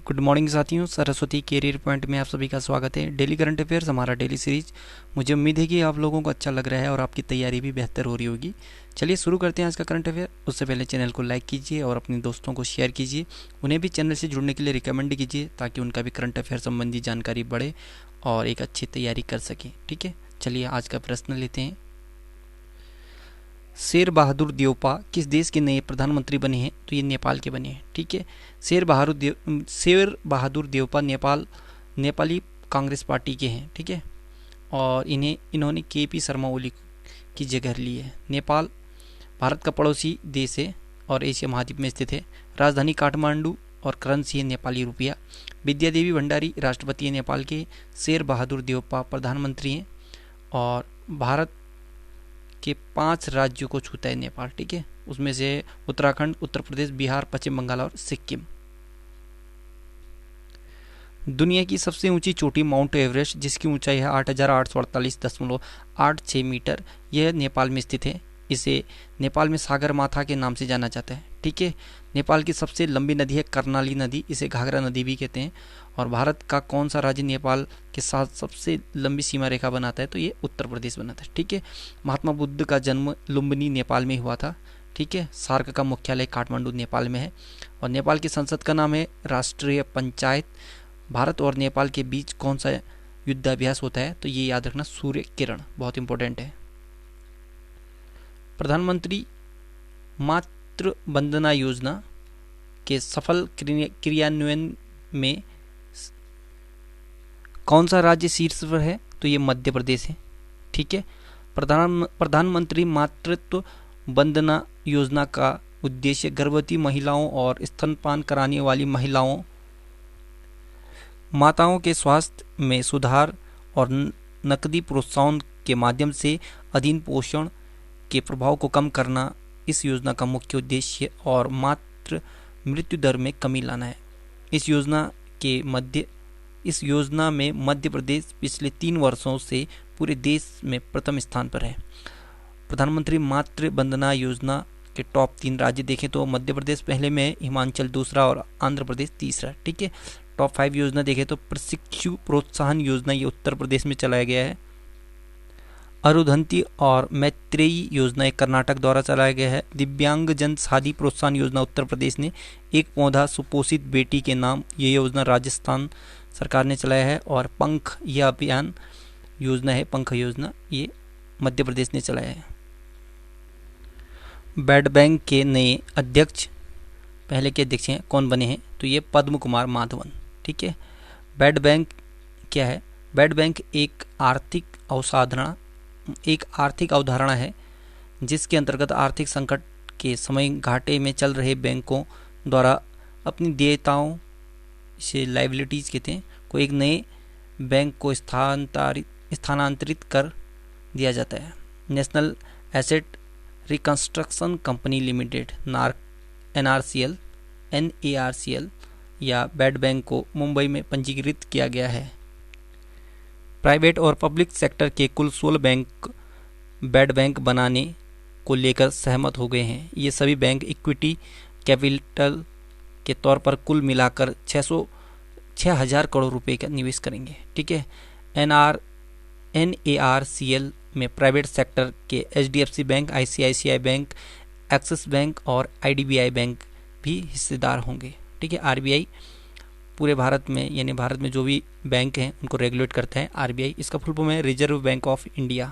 Good morning साथियों, Saraswati career point में आप सभी का स्वागत है। डेली करंट अफेयर्स हमारा डेली सीरीज। मुझे उम्मीद है कि आप लोगों को अच्छा लग रहा है और आपकी तैयारी भी बेहतर हो रही होगी। चलिए शुरू करते हैं आज का करंट अफेयर। उससे पहले चैनल को लाइक कीजिए और अपने दोस्तों को शेयर कीजिए। उन्हें भी चैनल से जुड़ने के लिए रिकमेंड कीजिए ताकि उनका भी करंट अफेयर संबंधी जानकारी बढ़े और एक अच्छी तैयारी कर सकें। ठीक है, चलिए आज का प्रश्न लेते हैं। शेर बहादुर देवपा किस देश के नए प्रधानमंत्री बने हैं? तो ये नेपाल के बने हैं। ठीक है, शेर बहादुर देवपा नेपाली कांग्रेस पार्टी के हैं। ठीक है, और इन्होंने केपी शर्मा ओली की जगह ली है। नेपाल भारत का पड़ोसी देश है और एशिया महाद्वीप में स्थित है। राजधानी काठमांडू और करेंसी है नेपाली रुपया। विद्या देवी भंडारी राष्ट्रपति है नेपाल के। शेर बहादुर देवपा प्रधानमंत्री हैं और भारत के 5 राज्यों को छूता है नेपाल। ठीक है, उसमें से उत्तराखंड, उत्तर प्रदेश, बिहार, पश्चिम बंगाल और सिक्किम। दुनिया की सबसे ऊंची चोटी माउंट एवरेस्ट, जिसकी ऊंचाई है 8,848.86 मीटर, यह नेपाल में स्थित है। इसे नेपाल में सागर माथा के नाम से जाना जाता है। ठीक है, नेपाल की सबसे लंबी नदी है कर्णाली नदी, इसे घाघरा नदी भी कहते हैं। और भारत का कौन सा राज्य नेपाल के साथ सबसे लंबी सीमा रेखा बनाता है? तो ये उत्तर प्रदेश बनाता है। ठीक है, महात्मा बुद्ध का जन्म लुम्बिनी नेपाल में हुआ था। ठीक है, सार्क का मुख्यालय काठमांडू नेपाल में है। और नेपाल की संसद का नाम है राष्ट्रीय पंचायत। भारत और नेपाल के बीच कौन सा युद्धाभ्यास होता है? तो ये याद रखना, सूर्य किरण, बहुत इंपॉर्टेंट है। प्रधानमंत्री मातृ वंदना योजना के सफल क्रियान्वयन में कौन सा राज्य शीर्ष पर है? तो ये मध्य प्रदेश है। ठीक है, प्रधानमंत्री मातृत्व वंदना योजना का उद्देश्य गर्भवती महिलाओं और स्तनपान कराने वाली माताओं के स्वास्थ्य में सुधार और नकदी प्रोत्साहन के माध्यम से अधीन पोषण के प्रभाव को कम करना इस योजना का मुख्य उद्देश्य और मातृ मृत्यु दर में कमी लाना है। इस योजना में मध्य प्रदेश पिछले 3 वर्षों से पूरे देश में प्रथम स्थान पर है। प्रधानमंत्री मातृ वंदना योजना के टॉप 3 राज्य देखें तो मध्य प्रदेश पहले में है, हिमाचल दूसरा और आंध्र प्रदेश तीसरा। ठीक है, टॉप 5 योजना देखें तो प्रशिक्षु प्रोत्साहन योजना, ये उत्तर प्रदेश में चलाया गया है। अरुंधति और मैत्रेयी योजना कर्नाटक द्वारा चलाया गया है। दिव्यांगजन शादी प्रोत्साहन योजना उत्तर प्रदेश ने। एक पौधा सुपोषित बेटी के नाम, ये योजना राजस्थान सरकार ने चलाया है। और पंख, यह अभियान योजना है, पंख योजना, ये मध्य प्रदेश ने चलाया है। वर्ल्ड बैंक के नए अध्यक्ष, पहले के अध्यक्ष हैं कौन बने हैं? तो ये पद्म कुमार माधवन। ठीक है, वर्ल्ड बैंक क्या है? वर्ल्ड बैंक एक आर्थिक अवधारणा है जिसके अंतर्गत आर्थिक संकट के समय घाटे में चल रहे बैंकों द्वारा अपनी देयताओं से, लाइबिलिटीज कहते हैं, को एक नए बैंक को स्थानांतरित कर दिया जाता है। National asset reconstruction company limited NARCL या वर्ल्ड बैंक को मुंबई में पंजीकृत किया गया है। प्राइवेट और पब्लिक सेक्टर के कुल 16 बैंक वर्ल्ड बैंक बनाने को लेकर सहमत हो गए हैं। ये सभी बैंक इक्विटी कैपिटल के तौर पर कुल मिलाकर 6,000 करोड़ रुपए का निवेश करेंगे। ठीक है, NARCL में प्राइवेट सेक्टर के HDFC bank, ICICI bank, axis bank और IDBI बैंक भी हिस्सेदार होंगे। ठीक है, RBI पूरे भारत में, यानी भारत में जो भी बैंक हैं उनको रेगुलेट करता है RBI। इसका फुल फॉर्म है reserve bank of India.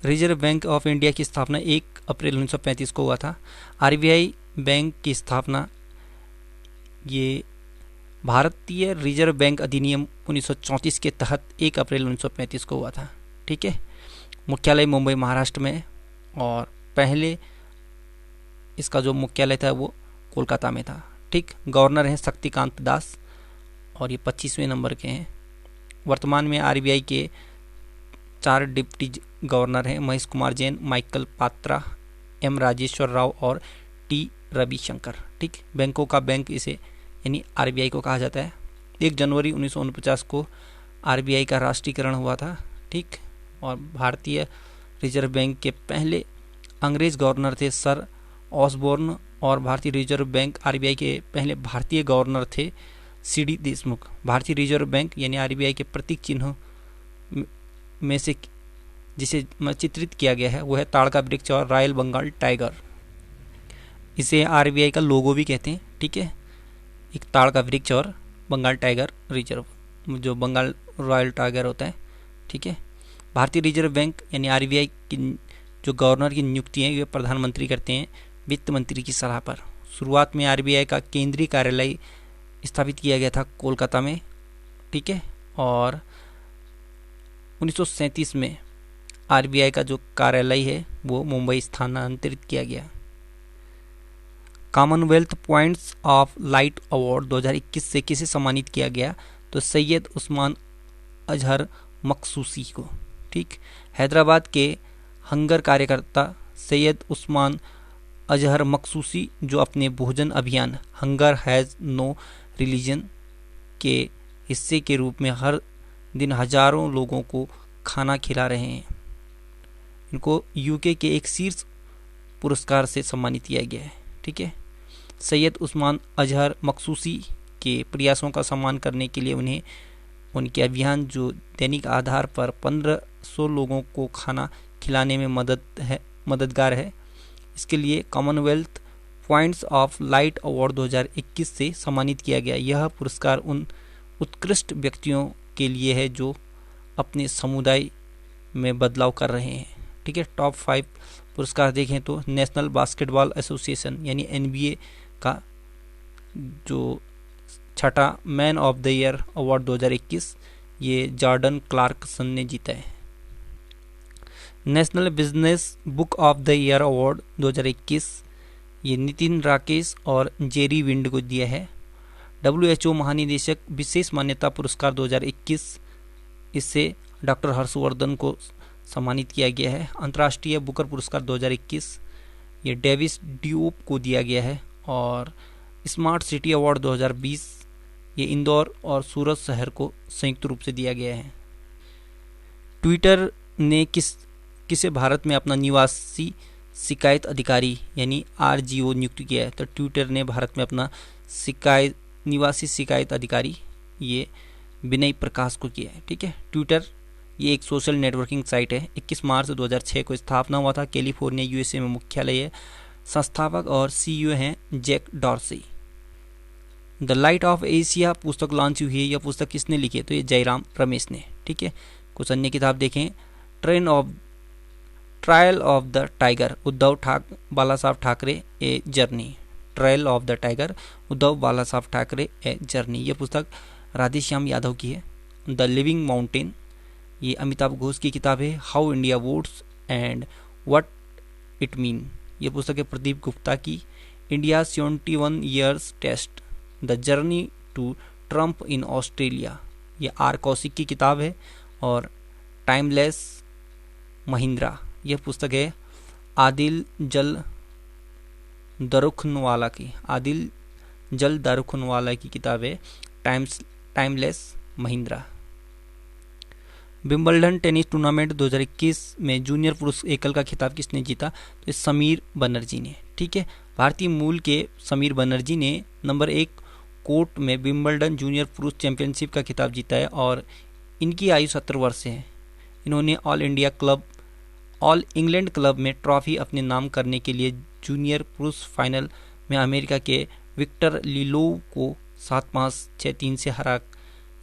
Reserve bank of India की स्थापना 1 अप्रैल 1935 को हुआ था। RBI बैंक की स्थापना ये भारतीय रिजर्व बैंक अधिनियम 1934 के तहत 1 अप्रैल 1935 को हुआ था। ठीक है, मुख्यालय मुंबई महाराष्ट्र में है और पहले इसका जो मुख्यालय था वो कोलकाता में था। ठीक, गवर्नर हैं शक्तिकांत दास और ये 25वें नंबर के हैं। वर्तमान में RBI के 4 डिप्टी गवर्नर हैं, महेश कुमार जैन, माइकल पात्रा, M राजेश्वर राव और T रविशंकर। ठीक, बैंकों का बैंक इसे यानी RBI को कहा जाता है। 1 जनवरी 1949 को RBI का राष्ट्रीयकरण हुआ था। ठीक, और भारतीय रिजर्व बैंक के पहले अंग्रेज गवर्नर थे सर ऑसबोर्न, और भारतीय रिजर्व बैंक आरबीआई के पहले भारतीय गवर्नर थे सीडी देशमुख। भारतीय रिजर्व बैंक यानी आरबीआई के प्रतीक चिन्ह में से जिसे चित्रित किया गया है वो है ताड़ का वृक्ष और रॉयल बंगाल टाइगर। इसे आरबीआई का लोगो भी कहते हैं, ठीक है, एक ताड़ का वृक्ष और बंगाल टाइगर रिजर्व, जो बंगाल रॉयल टाइगर होता है, ठीक है। भारतीय रिजर्व बैंक यानी आरबीआई की जो गवर्नर की नियुक्ति है वे प्रधानमंत्री करते हैं वित्त मंत्री की सलाह पर। शुरुआत में आरबीआई का केंद्रीय कार्यालय स्थापित किया गया था कोलकाता में, ठीक है, और 1937 में आरबीआई का जो कार्यालय है वो मुंबई स्थानांतरित किया गया। Commonwealth points of light award 2021 से किसे सम्मानित किया गया? तो सैयद उस्मान अजहर मखसूसी को, ठीक। हैदराबाद के हंगर कार्यकर्ता सैयद उस्मान अजहर मखसूसी जो अपने भोजन अभियान हंगर हैज़ नो रिलीजन के हिस्से के रूप में हर दिन हजारों लोगों को खाना खिला रहे हैं, इनको यूके के एक शीर्ष पुरस्कार से सम्मानित किया गया है, ठीक है। सैयद उस्मान अजहर मखसूसी के प्रयासों का सम्मान करने के लिए उन्हें उनके अभियान जो दैनिक आधार पर 1500 लोगों को खाना खिलाने में मददगार है, इसके लिए Commonwealth points of light award 2021 से सम्मानित किया गया। यह पुरस्कार उन उत्कृष्ट व्यक्तियों के लिए है जो अपने समुदाय में बदलाव कर रहे हैं, ठीक है। टॉप 5 पुरस्कार देखें तो नेशनल बास्केटबॉल एसोसिएशन यानी एनबीए का जो छठा man of the year award 2021 ये जॉर्डन क्लार्कसन ने जीता है। National business book of the year award 2021 ये नितिन राकेश और जेरी विंड को दिया है। WHO महानिदेशक विशेष मान्यता पुरस्कार 2021 इससे डॉक्टर हर्षवर्धन को सम्मानित किया गया है। अंतर्राष्ट्रीय बुकर पुरस्कार 2021 ये डेविस ड्यूप को दिया गया है। और स्मार्ट सिटी अवार्ड 2020 ये इंदौर और सूरत शहर को संयुक्त रूप से दिया गया है। ट्विटर ने किसे भारत में अपना निवासी शिकायत अधिकारी यानी RGO नियुक्त किया है? तो ट्विटर ने भारत में अपना निवासी शिकायत अधिकारी ये विनय प्रकाश को किया है, ठीक है। ट्विटर ये एक सोशल नेटवर्किंग साइट है। 21 मार्च 2006 को स्थापना हुआ था। कैलिफोर्निया USA में मुख्यालय है। संस्थापक और CEO हैं Jack Dorsey. The light of Asia पुस्तक लॉन्च हुई है। यह पुस्तक किसने लिखी है? तो ये जयराम रमेश ने, ठीक है। कुछ अन्य किताब देखें। Trial of the tiger Bala Saheb Thackeray a journey. Trial of the tiger Uddhav Bala Saheb Thackeray a journey, यह पुस्तक राधेश्याम यादव की है। द लिविंग माउंटेन ये अमिताभ घोष की किताब है। How India votes and what it mean, यह पुस्तक है प्रदीप गुप्ता की। India 71 years test the journey to Trump in Australia, ये आर कौशिक की किताब है। और टाइमलेस महिंद्रा, यह पुस्तक है आदिल जल दारुखनवाला की किताब है timeless Mahindra. Wimbledon tennis tournament 2021 में जूनियर पुरुष एकल का खिताब किसने जीता? तो समीर बनर्जी ने, ठीक है। भारतीय मूल के समीर बनर्जी ने नंबर 1 कोर्ट में विंबलडन जूनियर पुरुष चैंपियनशिप का खिताब जीता है और इनकी आयु 70 वर्ष है। इन्होंने ऑल इंग्लैंड क्लब में ट्रॉफी अपने नाम करने के लिए जूनियर पुरुष फाइनल में अमेरिका के विक्टर लिलोव को 7-5, 6-3 से हरा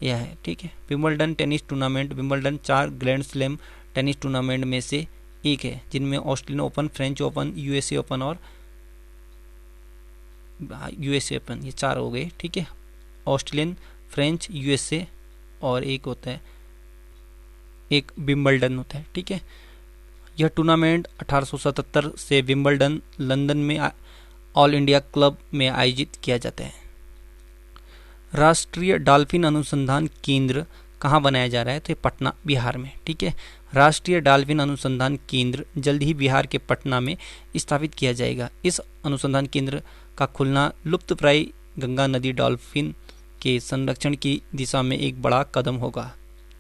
यह है, ठीक है। Wimbledon tennis tournament Wimbledon 4 grand slam tennis tournament में से एक है जिनमें Australian open, French open, USA open और USA ओपन ये 4 हो गए, ठीक है। ऑस्ट्रेलियन, फ्रेंच, USA और एक होता है एक विंबलडन होता है, ठीक है। यह टूर्नामेंट 1877 से विंबलडन लंदन में ऑल इंडिया क्लब में आयोजित किया जाता है। राष्ट्रीय डॉल्फिन अनुसंधान केंद्र कहाँ बनाया जा रहा है? तो ये पटना, बिहार में, ठीक है। राष्ट्रीय डॉल्फिन अनुसंधान केंद्र जल्द ही बिहार के पटना में स्थापित किया जाएगा। इस अनुसंधान केंद्र का खुलना लुप्तप्राय गंगा नदी डॉल्फिन के संरक्षण की दिशा में एक बड़ा कदम होगा।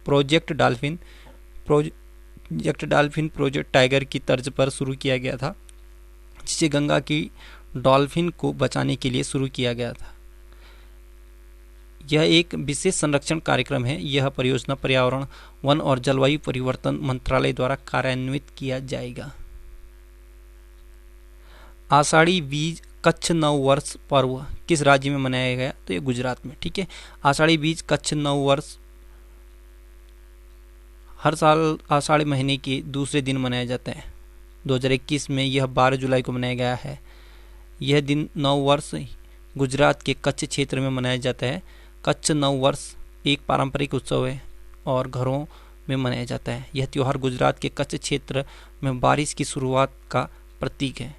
प्रोजेक्ट डॉल्फिन प्रोजेक्ट टाइगर की तर्ज पर शुरू किया गया था जिसे गंगा की डॉल्फिन को बचाने के लिए शुरू किया गया था। यह एक विशेष संरक्षण कार्यक्रम है। यह परियोजना पर्यावरण, वन और जलवायु परिवर्तन मंत्रालय द्वारा कार्यान्वित किया जाएगा। आषाढ़ी बीज कच्छ नववर्ष पर्व किस राज्य में मनाया गया? तो ये गुजरात में। ठीक है, आषाढ़ी बीज कच्छ नववर्ष हर साल आषाढ़ महीने के दूसरे दिन मनाया जाता है। 2021 में यह 12 जुलाई को मनाया गया है। यह दिन नववर्ष गुजरात के कच्छ क्षेत्र में मनाया जाता है। कच्छ नववर्ष एक पारंपरिक उत्सव है और घरों में मनाया जाता है। यह त्यौहार गुजरात के कच्छ क्षेत्र में बारिश की शुरुआत का प्रतीक है।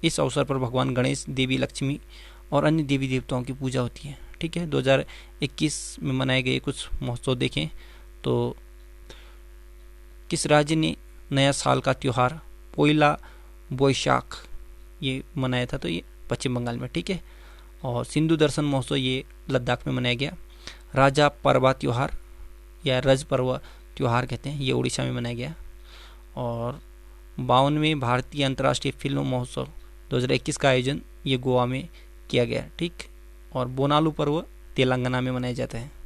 इस अवसर पर भगवान गणेश, देवी लक्ष्मी और अन्य देवी देवताओं की पूजा होती है। ठीक है, 2021 में मनाए गए कुछ महोत्सव देखें तो किस राज्य ने नया साल का त्यौहार पोइला बोईशाख ये मनाया था? तो ये पश्चिम बंगाल में। ठीक है, और सिंधु दर्शन महोत्सव ये लद्दाख में मनाया गया। राजा परवा त्यौहार या रज पर्व त्यौहार कहते हैं, ये उड़ीसा में मनाया गया। और 52वें भारतीय अंतर्राष्ट्रीय फिल्म महोत्सव 2021 का आयोजन ये गोवा में किया गया। ठीक, और बोनालू पर्व तेलंगाना में मनाया जाता है।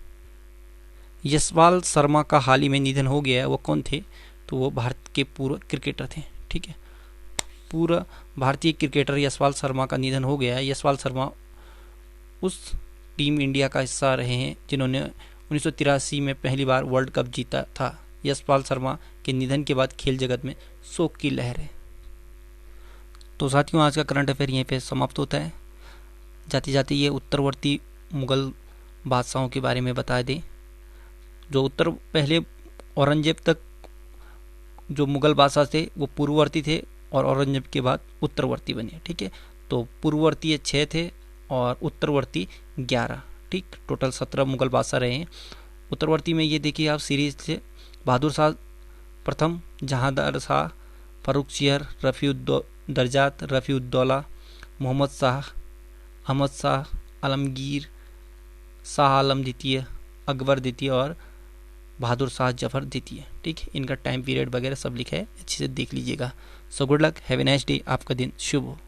यशपाल शर्मा का हाल ही में निधन हो गया है। वो कौन थे? तो वो भारत के पूर्व क्रिकेटर थे। ठीक है, पूर्व भारतीय क्रिकेटर यशपाल शर्मा का निधन हो गया है। यशपाल शर्मा उस टीम इंडिया का हिस्सा रहे हैं जिन्होंने 1983 में पहली बार वर्ल्ड कप जीता था। यशपाल शर्मा के निधन के बाद खेल जगत में शोक की लहर है। तो साथियों, आज का करंट अफेयर यहीं पे समाप्त होता है। जाते जाते ये उत्तरवर्ती मुगल बादशाहों के बारे में बता दें। जो पहले औरंगजेब तक जो मुगल बादशाह थे वो पूर्ववर्ती थे और औरंगजेब के बाद उत्तरवर्ती बने। ठीक है, तो पूर्ववर्ती 6 थे और उत्तरवर्ती 11। ठीक, टोटल 17 मुगल बादशाह रहे हैं। उत्तरवर्ती में ये देखिए आप सीरीज से बहादुर शाह प्रथम, जहांदार शाह, फर्रुखसियर, रफ़ीउद्दर्जात, रफ़ीउद्दौला, मोहम्मद शाह, अहमद शाह, आलमगीर, शाह आलम द्वितीय, अकबर द्वितीय और बहादुर शाह जफर द्वितीय। ठीक है, इनका टाइम पीरियड वगैरह सब लिखा है, अच्छे से देख लीजिएगा। So good luck, have a nice day, आपका दिन शुभ हो।